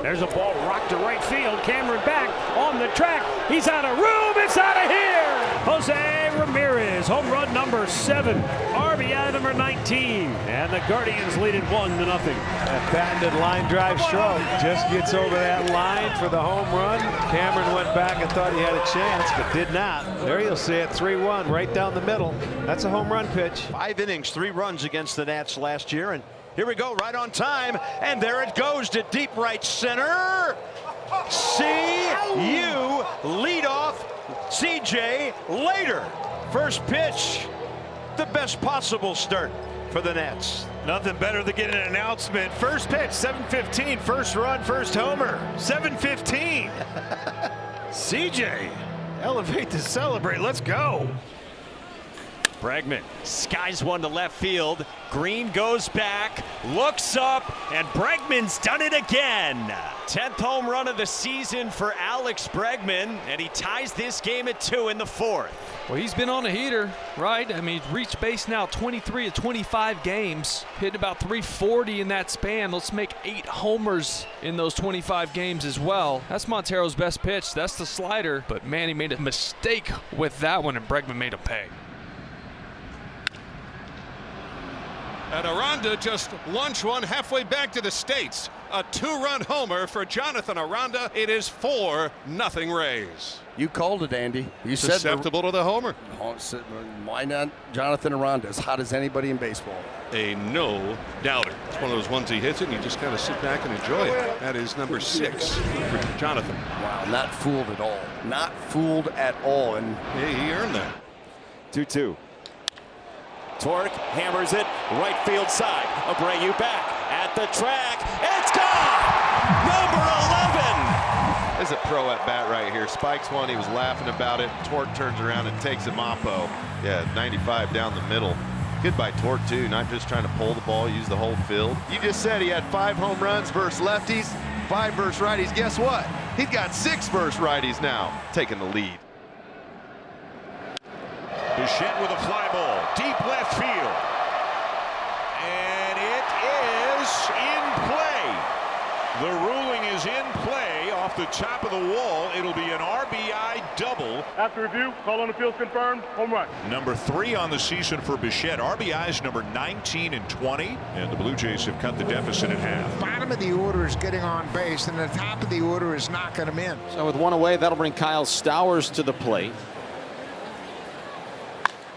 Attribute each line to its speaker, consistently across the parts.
Speaker 1: There's a ball rocked to right field. Cameron back on the track. He's out of room. It's out of here. Jose Ramirez, home run number 7. RBI number 19. And the Guardians lead it 1-0.
Speaker 2: That patented line drive stroke just gets over that line for the home run. Cameron went back and thought he had a chance, but did not. There you'll see it, 3-1 right down the middle. That's a home run pitch.
Speaker 3: 5 innings, 3 runs against the Nats last year, and here we go, right on time, and there it goes to deep right center. See you lead off CJ Later. First pitch, the best possible start for the Nats.
Speaker 4: Nothing better than getting an announcement. First pitch, 7:15. First run, first homer, 7:15. CJ, elevate to celebrate. Let's go.
Speaker 5: Bregman skies one to left field. Green goes back, looks up, and Bregman's done it again. 10th home run of the season for Alex Bregman, and he ties this game at 2 in the 4th.
Speaker 6: Well, he's been on a heater, right? I mean, he's reached base now 23 of 25 games, hitting about 340 in that span. Let's make 8 homers in those 25 games as well. That's Montero's best pitch. That's the slider, but man, he made a mistake with that one, and Bregman made him pay.
Speaker 7: And Aranda just launched one halfway back to the States. A 2-run homer for Jonathan Aranda. It is 4-0 Rays.
Speaker 8: You called it, Andy. You said
Speaker 7: susceptible to the homer.
Speaker 8: Why not Jonathan Aranda? As hot as anybody in baseball.
Speaker 7: A no-doubter. It's one of those ones he hits it and you just kind of sit back and enjoy it. That is number 6 for Jonathan.
Speaker 8: Wow, not fooled at all. Not fooled at all. And
Speaker 7: hey, he earned that.
Speaker 9: 2-2. Torque hammers it right field side. Abreu back at the track. It's gone! Number 11!
Speaker 10: There's a pro at bat right here. Spikes one. He was laughing about it. Torque turns around and takes him oppo. Yeah, 95 down the middle. Good by Torque, too. Not just trying to pull the ball, use the whole field. You just said he had 5 home runs versus lefties, 5 versus righties. Guess what? He's got 6 versus righties now, taking the lead.
Speaker 4: Bichette with a fly ball, deep left field. And it is in play. The ruling is in play off the top of the wall. It'll be an RBI double.
Speaker 11: After review, call on the field confirmed, home run.
Speaker 4: Number 3 on the season for Bichette. RBIs number 19 and 20. And the Blue Jays have cut the deficit in half.
Speaker 12: Bottom of the order is getting on base, and the top of the order is knocking him in.
Speaker 13: So with 1 away, that'll bring Kyle Stowers to the plate.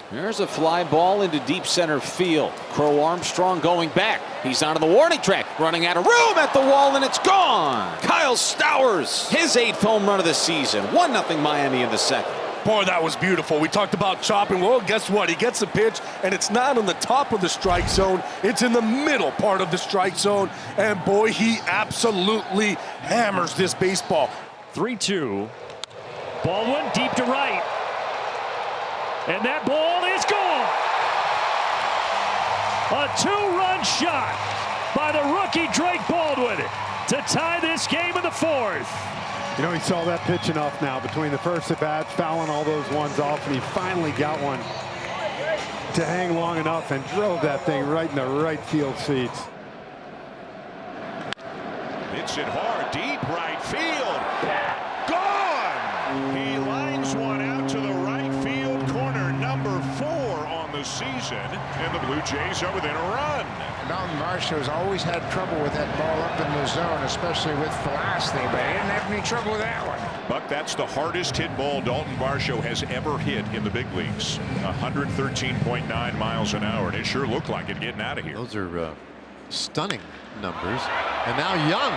Speaker 13: There's a fly ball into deep center field. Crow Armstrong going back. He's onto the warning track, running out of room at the wall, and it's gone. Kyle Stowers, his 8th home run of the season. 1-0 Miami in the 2nd.
Speaker 14: Boy, that was beautiful. We talked about chopping. Well, guess what? He gets the pitch, and it's not on the top of the strike zone. It's in the middle part of the strike zone. And boy, he absolutely hammers this baseball.
Speaker 1: 3-2. Baldwin deep to right. And that ball is gone. A 2-run shot by the rookie Drake Baldwin to tie this game in the 4th.
Speaker 2: You know, he saw that pitch enough now between the first at bat, fouling all those ones off, and he finally got one to hang long enough and drove that thing right in the right field seats.
Speaker 4: Hits it hard, deep right field. Gone! He lines one out to the right field corner, number 4 on the season, and the Blue Jays are within a run.
Speaker 12: Dalton Varsho's always had trouble with that ball up in the zone, especially with velocity, but he didn't have any trouble with that one.
Speaker 4: Buck, that's the hardest hit ball Dalton Varsho has ever hit in the big leagues. 113.9 miles an hour, and it sure looked like it getting out of here.
Speaker 15: Those are stunning numbers. And now Young,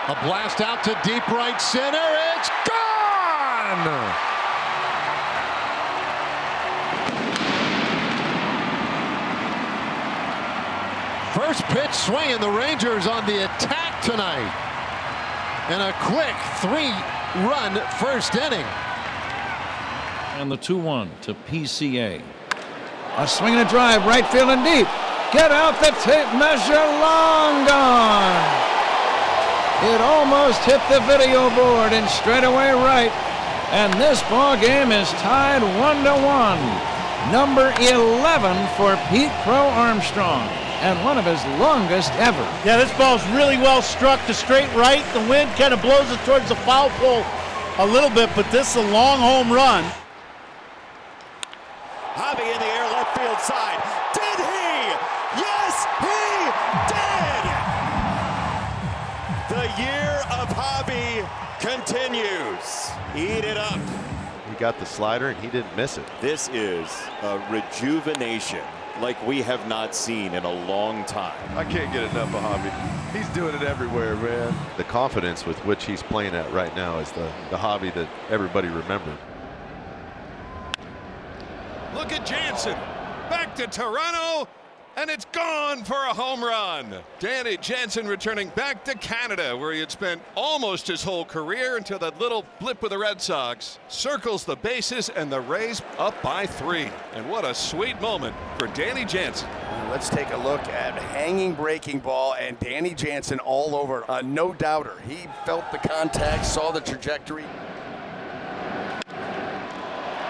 Speaker 15: a blast out to deep right center. It's gone! First pitch swinging, the Rangers on the attack tonight. And a quick 3-run first inning.
Speaker 16: And the 2-1 to PCA. A swing and a drive, right field and deep. Get out the tape measure, long gone. It almost hit the video board and straight away right. And this ball game is tied 1-1. Number 11 for Pete Crow Armstrong. and one of his longest ever.
Speaker 17: Yeah, this ball's really well struck to straight right. The wind kind of blows it towards the foul pole a little bit, but this is a long home run.
Speaker 9: Hobby in the air, left field side. Did he? Yes, he did! The year of Hobby continues. Eat it up.
Speaker 10: He got the slider and he didn't miss it.
Speaker 9: This is a rejuvenation like we have not seen in a long time.
Speaker 10: I can't get enough of Hobby. He's doing it everywhere, man. The confidence with which he's playing at right now is the Hobby that everybody remembered.
Speaker 7: Look at Jansen. Back to Toronto, and it's gone for a home run. Danny Jansen returning back to Canada, where he had spent almost his whole career until that little blip with the Red Sox. Circles the bases, and the Rays up by 3. And what a sweet moment for Danny Jansen.
Speaker 8: Let's take a look at hanging breaking ball and Danny Jansen all over. No doubter. He felt the contact, saw the trajectory.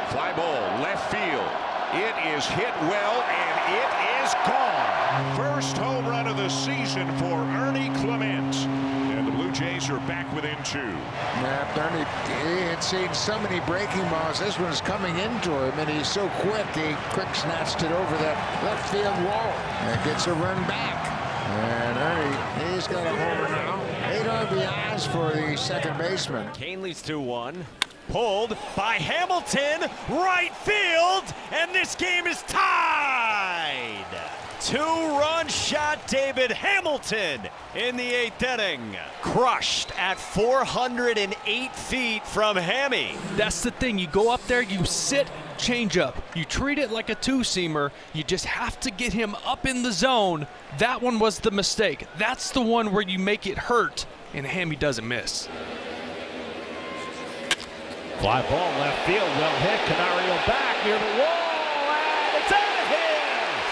Speaker 4: Fly ball, left field. It is hit well, and it is gone. First home run of the season for Ernie Clement. And the Blue Jays are back within 2.
Speaker 12: Yeah, Ernie, he had seen so many breaking balls. This one's coming into him, and he's so quick. He quick snatched it over that left field wall and gets a run back. And Ernie, he's got a homer now. 8 RBIs for the second baseman.
Speaker 5: Kane leads 2-1. Pulled by Hamilton, right field, and this game is tied. 2-run shot, David Hamilton in the 8th inning. Crushed at 408 feet from Hammy.
Speaker 6: That's the thing. You go up there, you sit, change up. You treat it like a two-seamer. You just have to get him up in the zone. That one was the mistake. That's the one where you make it hurt, and Hammy doesn't miss.
Speaker 1: Fly ball left field, well hit. Canario back near the wall, and it's out of here.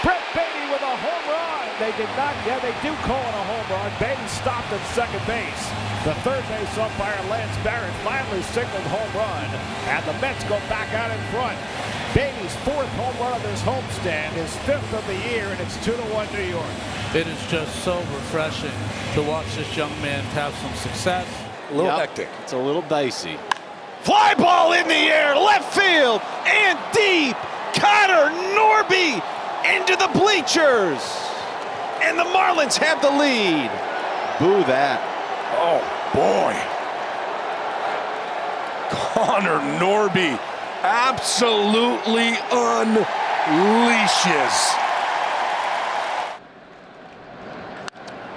Speaker 1: Brett Baty with a home run. They did not, yeah, they do call it a home run. Baty stopped at second base. The third base umpire, Lance Barrett, finally signaled home run, and the Mets go back out in front. Baty's 4th home run of this homestand, his 5th of the year, and it's 2-1 New York.
Speaker 18: It is just so refreshing to watch this young man have some success.
Speaker 13: A little hectic. It's a little dicey. Fly ball in the air, left field, and deep. Connor Norby into the bleachers. And the Marlins have the lead. Boo that.
Speaker 14: Oh, boy. Connor Norby absolutely unleashes.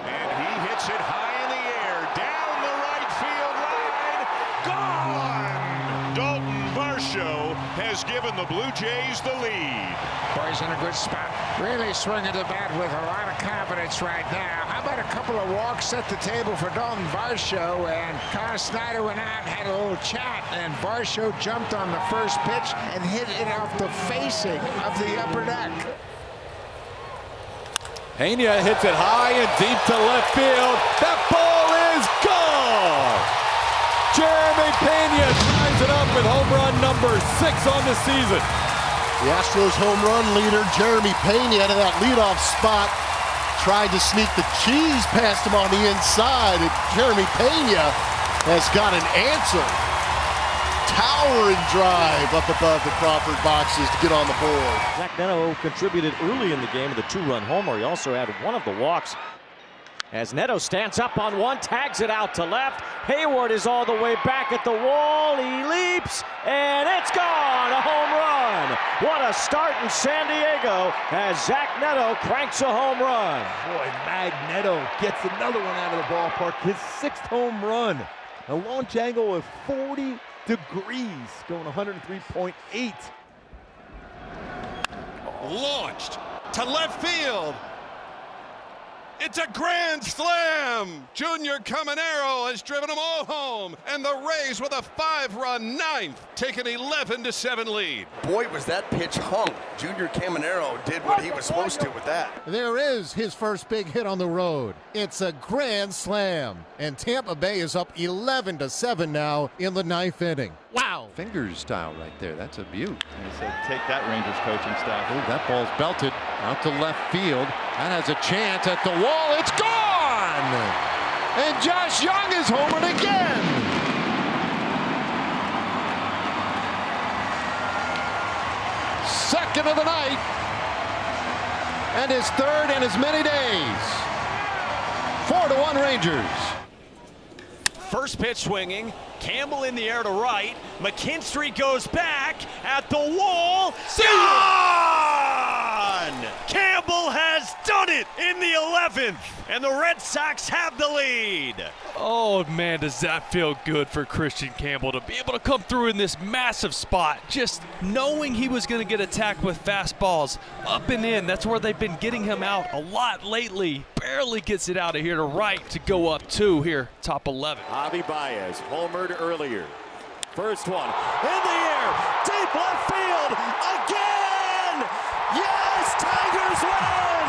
Speaker 4: And he hits it high in the air, down the right field line. Gone! Dalton Varsho has given the Blue Jays the lead.
Speaker 12: Boy's in a good spot. Really swinging the bat with a lot of confidence right now. How about a couple of walks set the table for Dalton Varsho, and Connor Snyder went out and had a little chat, and Varsho jumped on the first pitch and hit it off the facing of the upper deck.
Speaker 9: Pena hits it high and deep to left field. That ball is gone. Jeremy Pena ties it up with home run number 6 on the season.
Speaker 15: The Astros home run leader, Jeremy Pena, out of that leadoff spot, tried to sneak the cheese past him on the inside, and Jeremy Pena has got an answer. Towering drive up above the Crawford boxes to get on the board.
Speaker 19: Zach Neto contributed early in the game with a 2-run homer. He also had one of the walks. As Neto stands up on one, tags it out to left. Hayward is all the way back at the wall. He leaps, and it's gone. A home run. What a start in San Diego as Zach Neto cranks a home run.
Speaker 20: Boy, Magneto gets another one out of the ballpark. His 6th home run. A launch angle of 40 degrees, going 103.8.
Speaker 7: Launched to left field. It's a grand slam! Junior Caminero has driven them all home, and the Rays with a 5-run 9th take an 11-7 lead.
Speaker 8: Boy, was that pitch hung. Junior Caminero did what he was supposed to with that.
Speaker 21: There is his first big hit on the road. It's a grand slam, and Tampa Bay is up 11-7 now in the 9th inning. Wow!
Speaker 22: Fingers style right there. That's a beaut.
Speaker 23: He said, take that, Rangers coaching staff.
Speaker 22: Oh, that ball's belted out to left field.
Speaker 12: And has a chance at the wall. It's gone! And Josh Young is homered again. Second of the night. And his third in as many days. 4-1 Rangers.
Speaker 5: First pitch swinging. Campbell in the air to right. McKinstry goes back at the wall. Gone! Campbell has done it in the 11th, and the Red Sox have the lead.
Speaker 6: Oh, man, does that feel good for Christian Campbell to be able to come through in this massive spot. Just knowing he was going to get attacked with fastballs up and in. That's where they've been getting him out a lot lately. Barely gets it out of here to right to go up 2 here, top 11.
Speaker 9: Javi Baez homered earlier. First one in the air, deep left field again. Yes, Tigers win.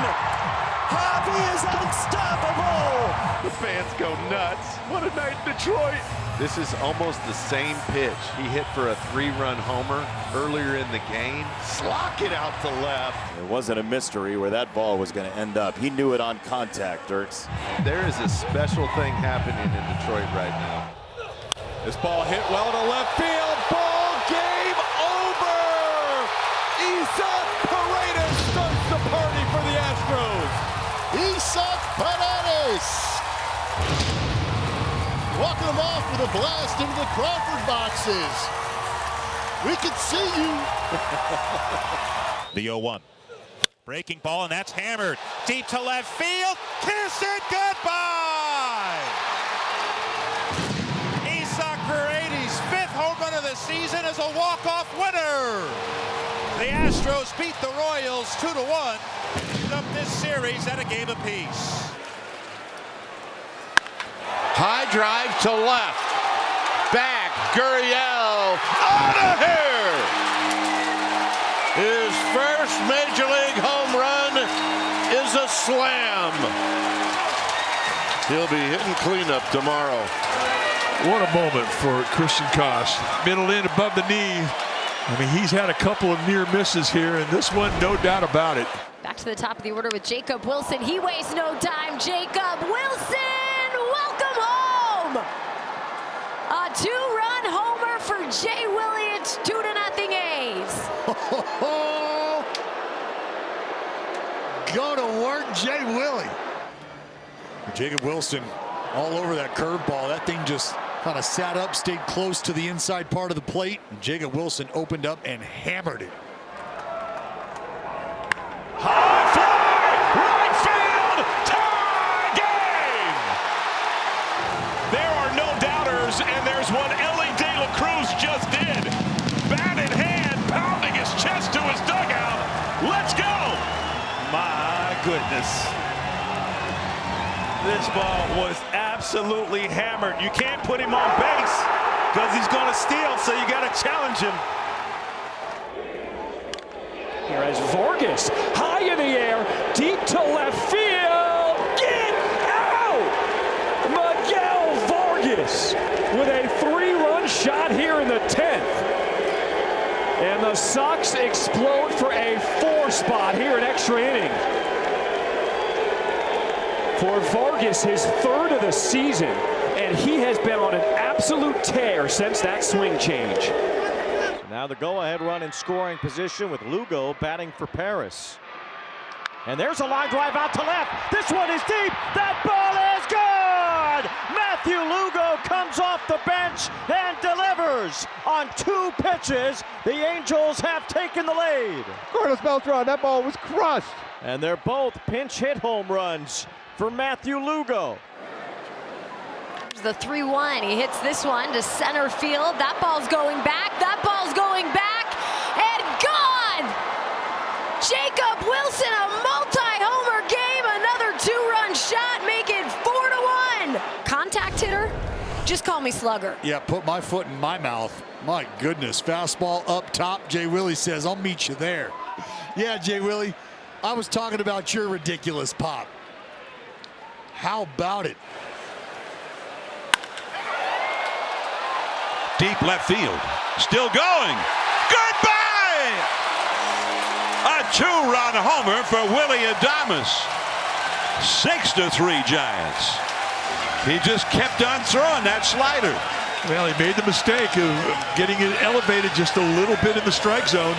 Speaker 9: Javi is unstoppable.
Speaker 10: The fans go nuts. What a night in Detroit. This is almost the same pitch he hit for a 3-run homer earlier in the game. Slock it out to left.
Speaker 9: It wasn't a mystery where that ball was going to end up. He knew it on contact, Dirks.
Speaker 10: There is a special thing happening in Detroit right now.
Speaker 7: This ball hit well to left field. Ball game over. Isaac Paredes starts the party for the Astros.
Speaker 15: Isaac Paredes walking them off with a blast into the Crawford boxes. We can see you.
Speaker 3: The 0-1. Breaking ball, and that's hammered deep to left field. Kiss it goodbye. Isaac Paredes' 5th home run of the season is a walk-off winner. The Astros beat the Royals 2-1. Up this series at a game apiece.
Speaker 12: High drive to left. Back, Gurriel out of here. His first Major League home run is a slam. He'll be hitting cleanup tomorrow.
Speaker 22: What a moment for Christian Koch. Middle in above the knee. I mean, he's had a couple of near misses here, and this one, no doubt about it.
Speaker 23: Back to the top of the order with Jacob Wilson. He wastes no time. Jacob Wilson, welcome home. A 2-run homer for Jay Willie. It's 2-0 A's.
Speaker 24: Go to work, Jay Willie. Jacob Wilson all over that curveball. That thing just kind of sat up, stayed close to the inside part of the plate. And Jacob Wilson opened up and hammered it.
Speaker 4: High fly, right field, tie game. There are no doubters, and there's one Ellie De La Cruz just did. Bat in hand, pounding his chest to his dugout. Let's go.
Speaker 2: My goodness. This ball was absolutely hammered. You can't put him on base because he's going to steal, so you got to challenge him.
Speaker 1: Here as Vargas, high in the air, deep to left field. Get out! Miguel Vargas with a 3-run shot here in the 10th. And the Sox explode for a 4 spot here in extra inning. For Vargas, his 3rd of the season, and he has been on an absolute tear since that swing change.
Speaker 19: Now the go-ahead run in scoring position with Lugo batting for Paris. And there's a line drive out to left. This one is deep. That ball is good. Matthew Lugo comes off the bench and delivers on 2 pitches. The Angels have taken the lead.
Speaker 20: Carlos Beltran, that ball was crushed.
Speaker 19: And they're both pinch hit home runs for Matthew Lugo.
Speaker 23: The 3-1. He hits this one to center field. That ball's going back. That ball's going back. And gone! Jacob Wilson, a multi-homer game. Another 2-run shot. Make it 4-1. Contact hitter? Just call me Slugger.
Speaker 24: Yeah, put my foot in my mouth. My goodness. Fastball up top. Jay Willie says, I'll meet you there. Yeah, Jay Willie, I was talking about your ridiculous pop. How about it?
Speaker 3: Deep left field. Still going. Goodbye! A 2-run homer for Willie Adames.
Speaker 4: 6-3 Giants. He just kept on throwing that slider.
Speaker 22: Well, he made the mistake of getting it elevated just a little bit in the strike zone.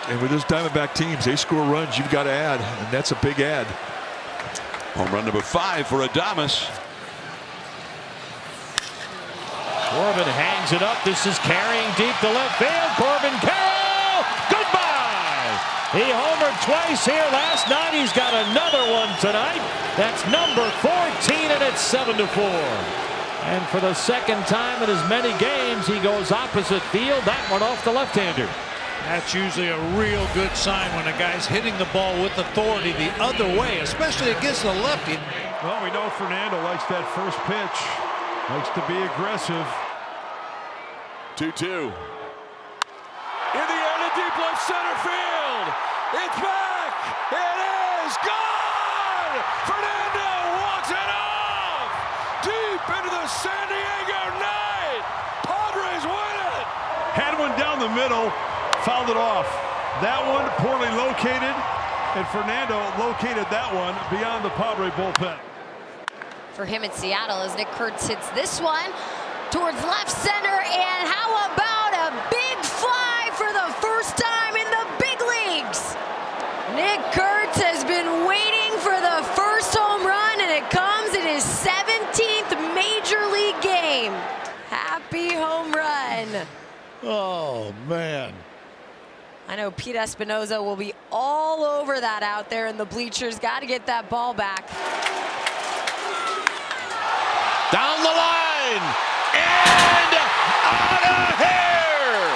Speaker 22: And with those Diamondback teams, they score runs, you've got to add, and that's a big add.
Speaker 4: Home run number 5 for Adames.
Speaker 19: Corbin hangs it up. This is carrying deep to left field. Corbin Carroll, goodbye. He homered twice here last night. He's got another one tonight. That's number 14, and it's 7-4. And for the second time in as many games, he goes opposite field. That one off the left-hander.
Speaker 3: That's usually a real good sign when a guy's hitting the ball with authority the other way, especially against the lefty.
Speaker 22: Well, we know Fernando likes that first pitch. Likes to be aggressive.
Speaker 4: 2-2.
Speaker 22: In the air to deep left center field. It's back. It is gone. Fernando walks it off. Deep into the San Diego night. Padres win it. Had one down the middle. Fouled it off. That one poorly located. And Fernando located that one beyond the Padre bullpen.
Speaker 23: For him in Seattle as Nick Kurtz hits this one towards left center, and how about a big fly for the first time in the big leagues? Nick Kurtz has been waiting for the first home run, and it comes in his 17th major league game. Happy home run.
Speaker 24: Oh, man.
Speaker 23: I know Pete Espinoza will be all over that out there in the bleachers. Got to get that ball back.
Speaker 9: Down the line, and out of here!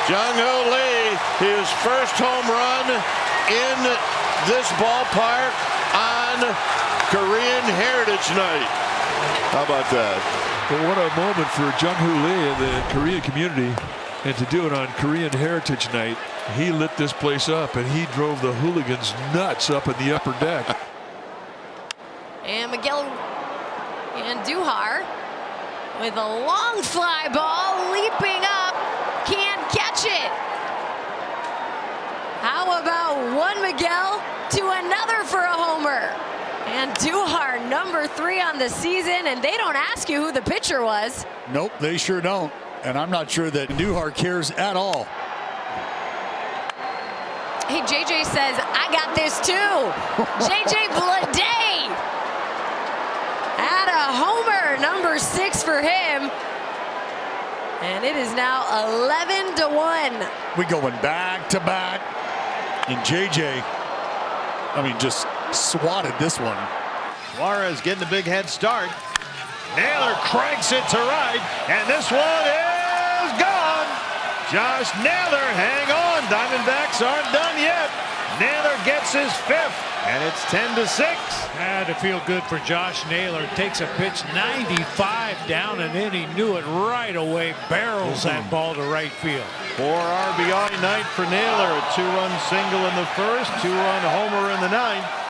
Speaker 9: Jung-Hoo Lee, his first home run in this ballpark on Korean Heritage Night. How about that?
Speaker 22: Well, what a moment for Jung-Hoo Lee and the Korean community. And to do it on Korean Heritage Night, he lit this place up, and he drove the hooligans nuts up in the upper deck.
Speaker 23: And Miguel Andujar with a long fly ball, leaping up, can't catch it. How about one Miguel to another for a homer? Andujar, number 3 on the season, and they don't ask you who the pitcher was.
Speaker 24: Nope, they sure don't. And I'm not sure that Andujar cares at all.
Speaker 23: Hey, JJ says, I got this too. JJ Bleday had a homer, number 6 for him. And it is now 11-1.
Speaker 24: We going back to back. And JJ, I mean, just swatted this one.
Speaker 2: Suarez getting a big head start. Naylor cranks it to right, and this one is gone. Josh Naylor, hang on. Diamondbacks aren't done yet. Naylor gets his 5th, and it's 10-6.
Speaker 3: Had to feel good for Josh Naylor. Takes a pitch 95 down, and then he knew it right away. Barrels that ball to right field.
Speaker 2: 4 RBI night for Naylor. A 2-run single in the first, 2-run homer in the 9th.